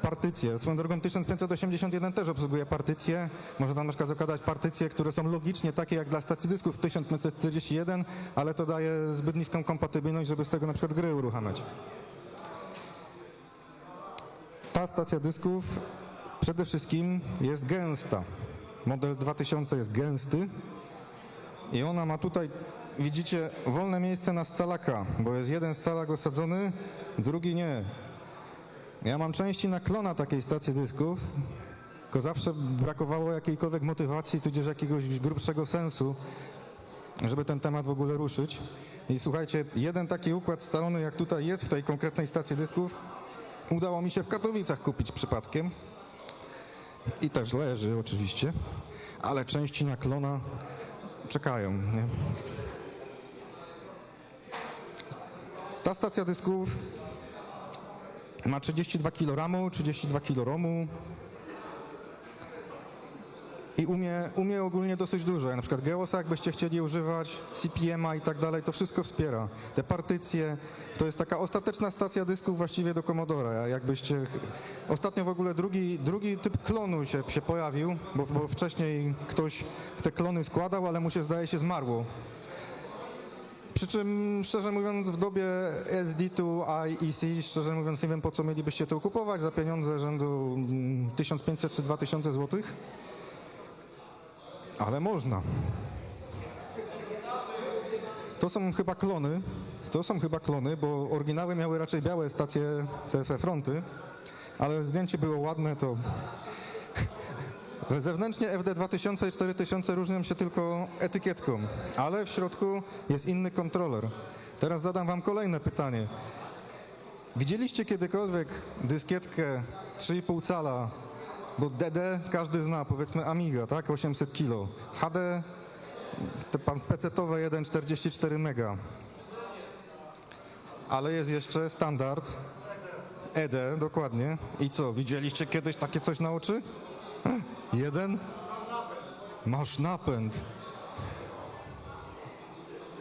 [SPEAKER 2] partycje. Swoją drogą 1581 też obsługuje partycje. Można tam na przykład zakładać partycje, które są logicznie takie jak dla stacji dysków 1541, ale to daje zbyt niską kompatybilność, żeby z tego na przykład gry uruchamiać. Ta stacja dysków przede wszystkim jest gęsta. Model 2000 jest gęsty i ona ma tutaj, widzicie, wolne miejsce na scalaka, bo jest jeden scalak osadzony, drugi nie. Ja mam części na klona takiej stacji dysków, tylko zawsze brakowało jakiejkolwiek motywacji, tudzież jakiegoś grubszego sensu, żeby ten temat w ogóle ruszyć. I słuchajcie, jeden taki układ scalony jak tutaj jest w tej konkretnej stacji dysków, udało mi się w Katowicach kupić przypadkiem. I też leży oczywiście, ale części na klona czekają. Nie? Ta stacja dysków ma 32 kg RAMu, 32 kg ROMu i umie ogólnie dosyć dużo. Na przykład Geosa, jakbyście chcieli używać, CPM-a i tak dalej, to wszystko wspiera. Te partycje, to jest taka ostateczna stacja dysków właściwie do Commodora. Jakbyście... Ostatnio w ogóle drugi typ klonu się pojawił, bo wcześniej ktoś te klony składał, ale mu się, zdaje się, zmarło. Przy czym, szczerze mówiąc, w dobie SD2 IEC, szczerze mówiąc, nie wiem, po co mielibyście to kupować za pieniądze rzędu 1500 czy 2000 złotych. Ale można. To są chyba klony, bo oryginały miały raczej białe stacje TF fronty, ale zdjęcie było ładne, to zewnętrznie FD2000 i 4000 różnią się tylko etykietką, ale w środku jest inny kontroler. Teraz zadam wam kolejne pytanie. Widzieliście kiedykolwiek dyskietkę 3,5 cala, bo DD każdy zna, powiedzmy Amiga, tak? 800 kilo. HD, te PC-towe 1,44 mega. Ale jest jeszcze standard ED, dokładnie. I co, widzieliście kiedyś takie coś na oczy? Jeden? Masz napęd.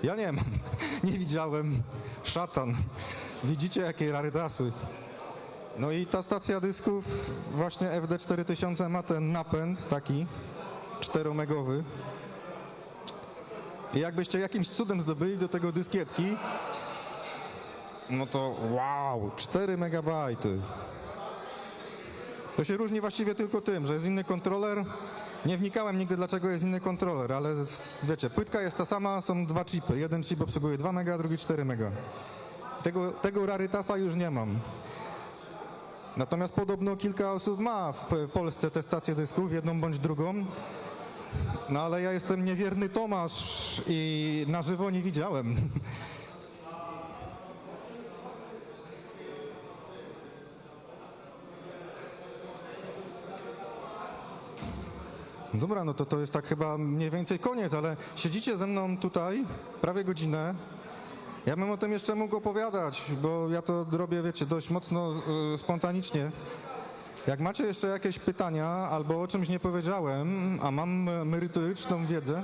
[SPEAKER 2] Ja nie mam. Nie widziałem. Szatan. Widzicie, jakie rarytasy. No i ta stacja dysków, właśnie FD4000 ma ten napęd taki 4-megowy. I jakbyście jakimś cudem zdobyli do tego dyskietki, no to wow, 4 megabajty. To się różni właściwie tylko tym, że jest inny kontroler. Nie wnikałem nigdy, dlaczego jest inny kontroler, ale wiecie, płytka jest ta sama, są dwa chipy. Jeden chip obsługuje 2 mega, drugi 4 mega. Tego rarytasa już nie mam. Natomiast podobno kilka osób ma w Polsce te stacje dysków, jedną bądź drugą. No ale ja jestem niewierny Tomasz i na żywo nie widziałem. Dobra, no to jest tak chyba mniej więcej koniec, ale siedzicie ze mną tutaj prawie godzinę. Ja bym o tym jeszcze mógł opowiadać, bo ja to robię, wiecie, dość mocno spontanicznie. Jak macie jeszcze jakieś pytania albo o czymś nie powiedziałem, a mam merytoryczną wiedzę,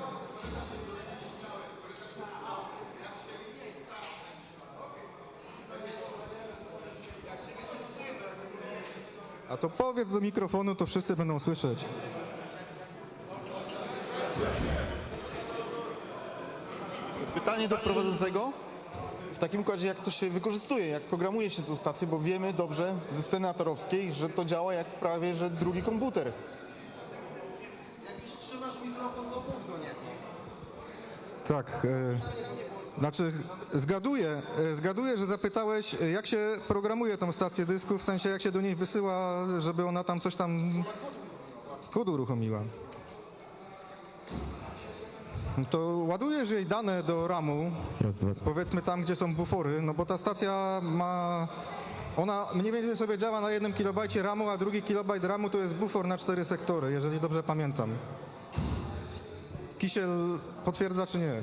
[SPEAKER 2] a to powiedz do mikrofonu, to wszyscy będą słyszeć.
[SPEAKER 3] Pytanie do prowadzącego. W takim układzie, jak to się wykorzystuje, jak programuje się tę stację, bo wiemy dobrze ze sceny atorowskiej, że to działa jak prawie, że drugi komputer.
[SPEAKER 1] Jakiś trzymasz mikrofon do gówno, nie?
[SPEAKER 2] Tak, znaczy zgaduję, że zapytałeś, jak się programuje tą stację dysku, w sensie jak się do niej wysyła, żeby ona tam coś tam kod uruchomiła. to ładujesz jej dane do RAMu, powiedzmy tam, gdzie są bufory, no bo ta stacja ma... Ona mniej więcej sobie działa na 1 kilobajcie RAMu, a drugi kilobajt RAMu to jest bufor na 4 sektory, jeżeli dobrze pamiętam. Kisiel potwierdza czy nie?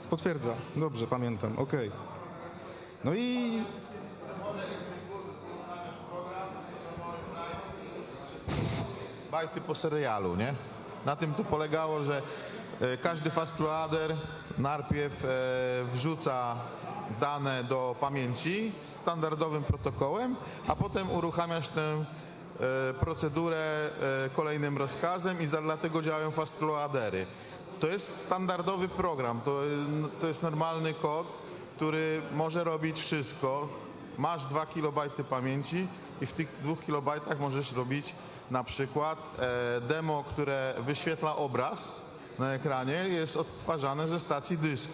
[SPEAKER 2] Potwierdza. Dobrze, pamiętam. Okej. No i...
[SPEAKER 4] Bajty po serialu, nie? Na tym to polegało, że każdy fastloader najpierw wrzuca dane do pamięci standardowym protokołem, a potem uruchamiasz tę procedurę kolejnym rozkazem i dlatego działają fastloadery. To jest standardowy program, to jest normalny kod, który może robić wszystko. Masz 2 kilobajty pamięci i w tych 2 kilobajtach możesz robić na przykład demo, które wyświetla obraz na ekranie, jest odtwarzane ze stacji dysku.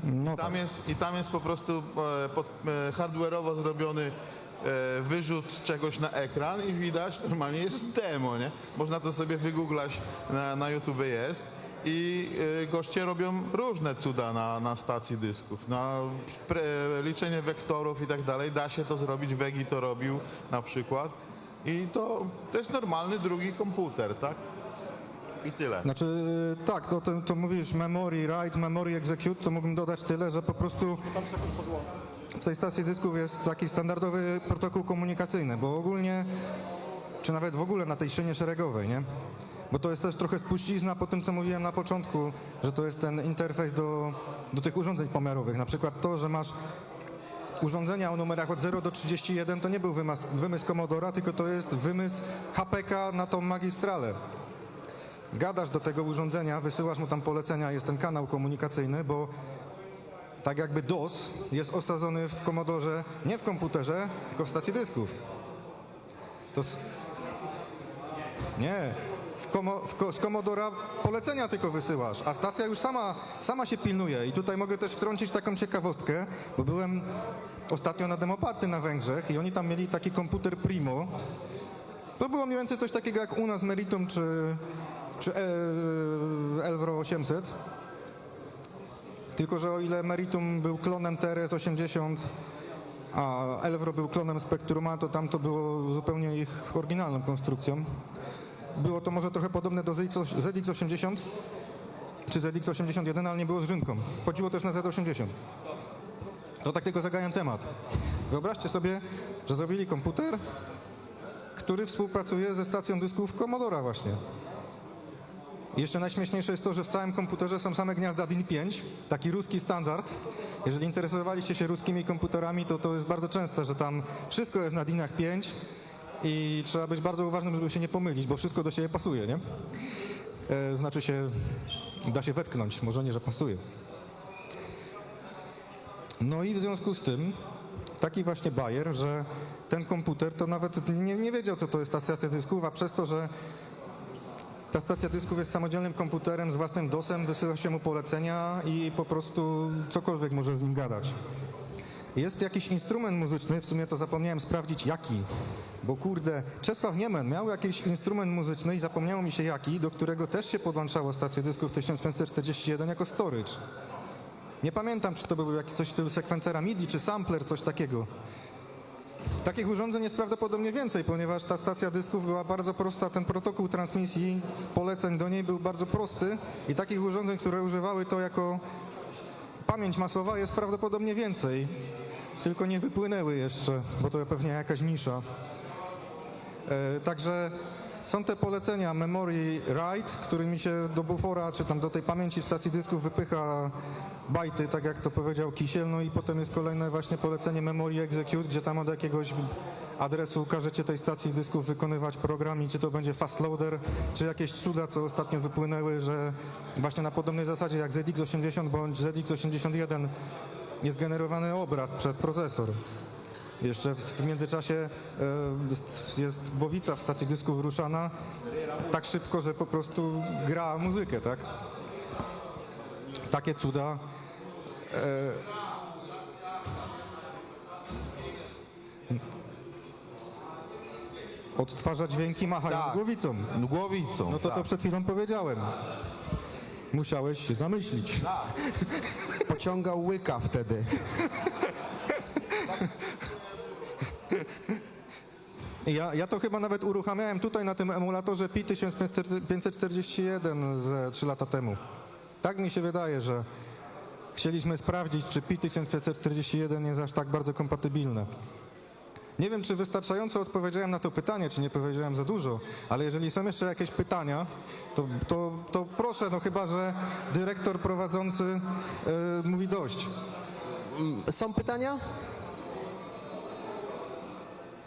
[SPEAKER 2] No
[SPEAKER 4] I tam jest po prostu hardware'owo zrobiony wyrzut czegoś na ekran i widać, normalnie jest demo, nie? Można to sobie wygooglać, na YouTube jest. I goście robią różne cuda na stacji dysków, na liczenie wektorów i tak dalej. Da się to zrobić, Wegi to robił na przykład. I to jest normalny drugi komputer, tak? I tyle.
[SPEAKER 2] Znaczy, tak, to mówisz memory write, memory execute, to mógłbym dodać tyle, że po prostu w tej stacji dysków jest taki standardowy protokół komunikacyjny, bo ogólnie, czy nawet w ogóle na tej szynie szeregowej, nie? Bo to jest też trochę spuścizna po tym, co mówiłem na początku, że to jest ten interfejs do tych urządzeń pomiarowych. Na przykład to, że masz urządzenia o numerach od 0 do 31, to nie był wymysł Commodora, tylko to jest wymysł HPK na tą magistralę. Gadasz do tego urządzenia, wysyłasz mu tam polecenia, jest ten kanał komunikacyjny, bo tak jakby DOS jest osadzony w Commodorze, nie w komputerze, tylko w stacji dysków. Nie. Z Commodora polecenia tylko wysyłasz, a stacja już sama się pilnuje. I tutaj mogę też wtrącić taką ciekawostkę, bo byłem ostatnio na demoparty na Węgrzech i oni tam mieli taki komputer Primo. To było mniej więcej coś takiego jak u nas Meritum czy Elvro 800. Tylko że o ile Meritum był klonem TRS-80, a Elvro był klonem Spectruma, to tam to było zupełnie ich oryginalną konstrukcją. Było to może trochę podobne do ZX80 czy ZX81, ale nie było z rzynką. Chodziło też na Z80. To tak tylko zagajam temat. Wyobraźcie sobie, że zrobili komputer, który współpracuje ze stacją dysków Commodora właśnie. I jeszcze najśmieszniejsze jest to, że w całym komputerze są same gniazda DIN5, taki ruski standard. Jeżeli interesowaliście się ruskimi komputerami, to jest bardzo częste, że tam wszystko jest na DINach 5 i trzeba być bardzo uważnym, żeby się nie pomylić, bo wszystko do siebie pasuje, nie? Znaczy się, da się wetknąć, może nie, że pasuje. No i w związku z tym taki właśnie bajer, że ten komputer to nawet nie wiedział, co to jest ta stacja dysków, a przez to, że ta stacja dysków jest samodzielnym komputerem z własnym DOS-em, wysyła się mu polecenia i po prostu cokolwiek może z nim gadać. Jest jakiś instrument muzyczny, w sumie to zapomniałem sprawdzić jaki, bo kurde, Czesław Niemen miał jakiś instrument muzyczny i zapomniało mi się jaki, do którego też się podłączało stację dysków 1541 jako storage. Nie pamiętam, czy to był jakiś coś w stylu sekwencera MIDI, czy sampler, coś takiego. Takich urządzeń jest prawdopodobnie więcej, ponieważ ta stacja dysków była bardzo prosta, ten protokół transmisji poleceń do niej był bardzo prosty i takich urządzeń, które używały to jako pamięć masowa jest prawdopodobnie więcej. Tylko nie wypłynęły jeszcze, bo to pewnie jakaś nisza. Także są te polecenia memory write, którymi się do bufora, czy tam do tej pamięci w stacji dysków wypycha bajty, tak jak to powiedział Kisiel, no i potem jest kolejne właśnie polecenie memory execute, gdzie tam od jakiegoś adresu każecie tej stacji dysków wykonywać program i czy to będzie fast loader, czy jakieś cuda, co ostatnio wypłynęły, że właśnie na podobnej zasadzie jak ZX80 bądź ZX81 jest generowany obraz przez procesor. Jeszcze w międzyczasie jest głowica w stacji dysków ruszana tak szybko, że po prostu gra muzykę, tak? Takie cuda. Odtwarza dźwięki machając
[SPEAKER 4] Tak.
[SPEAKER 2] głowicą.
[SPEAKER 4] Głowicą.
[SPEAKER 2] No to
[SPEAKER 4] tak.
[SPEAKER 2] przed chwilą powiedziałem. Musiałeś się zamyślić.
[SPEAKER 1] Pociągał łyka wtedy.
[SPEAKER 2] Ja to chyba nawet uruchamiałem tutaj na tym emulatorze Pi 1541 z 3 lata temu. Tak mi się wydaje, że chcieliśmy sprawdzić, czy Pi 1541 jest aż tak bardzo kompatybilne. Nie wiem, czy wystarczająco odpowiedziałem na to pytanie, czy nie powiedziałem za dużo, ale jeżeli są jeszcze jakieś pytania, to proszę, no chyba, że dyrektor prowadzący mówi dość.
[SPEAKER 1] Są pytania?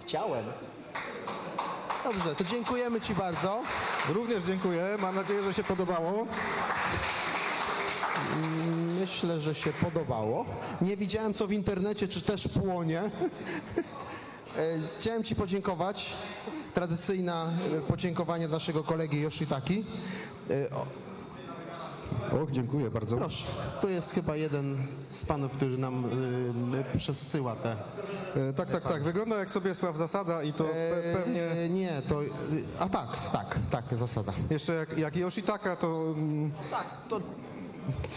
[SPEAKER 1] Chciałem. Dobrze, to dziękujemy Ci bardzo.
[SPEAKER 2] Również dziękuję, mam nadzieję, że się podobało.
[SPEAKER 1] Myślę, że się podobało. Nie widziałem, co w internecie, czy też płonie. Chciałem Ci podziękować. Tradycyjne podziękowanie dla naszego kolegi Yoshitaki.
[SPEAKER 2] Och, dziękuję bardzo.
[SPEAKER 1] Proszę, to jest chyba jeden z panów, który nam przesyła te...
[SPEAKER 2] Tak. Wygląda jak Sobiesław Zasada i to pewnie
[SPEAKER 1] Nie, to... A tak, zasada.
[SPEAKER 2] jeszcze jak Yoshitaka, to
[SPEAKER 1] Tak, to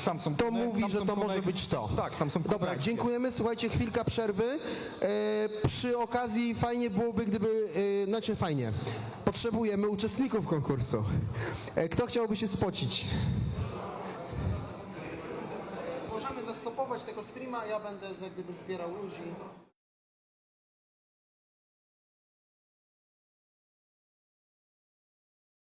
[SPEAKER 2] tam są...
[SPEAKER 1] To mówi,
[SPEAKER 2] tam
[SPEAKER 1] że
[SPEAKER 2] są
[SPEAKER 1] to może
[SPEAKER 2] koneksje.
[SPEAKER 1] być to.
[SPEAKER 2] Tak, tam są
[SPEAKER 1] Dobra,
[SPEAKER 2] koneksje.
[SPEAKER 1] dziękujemy. Słuchajcie, chwilka przerwy. Przy okazji fajnie byłoby, gdyby... fajnie. Potrzebujemy uczestników konkursu. Kto chciałby się spocić? Możemy zastopować tego streama, ja będę jak gdyby zbierał ludzi.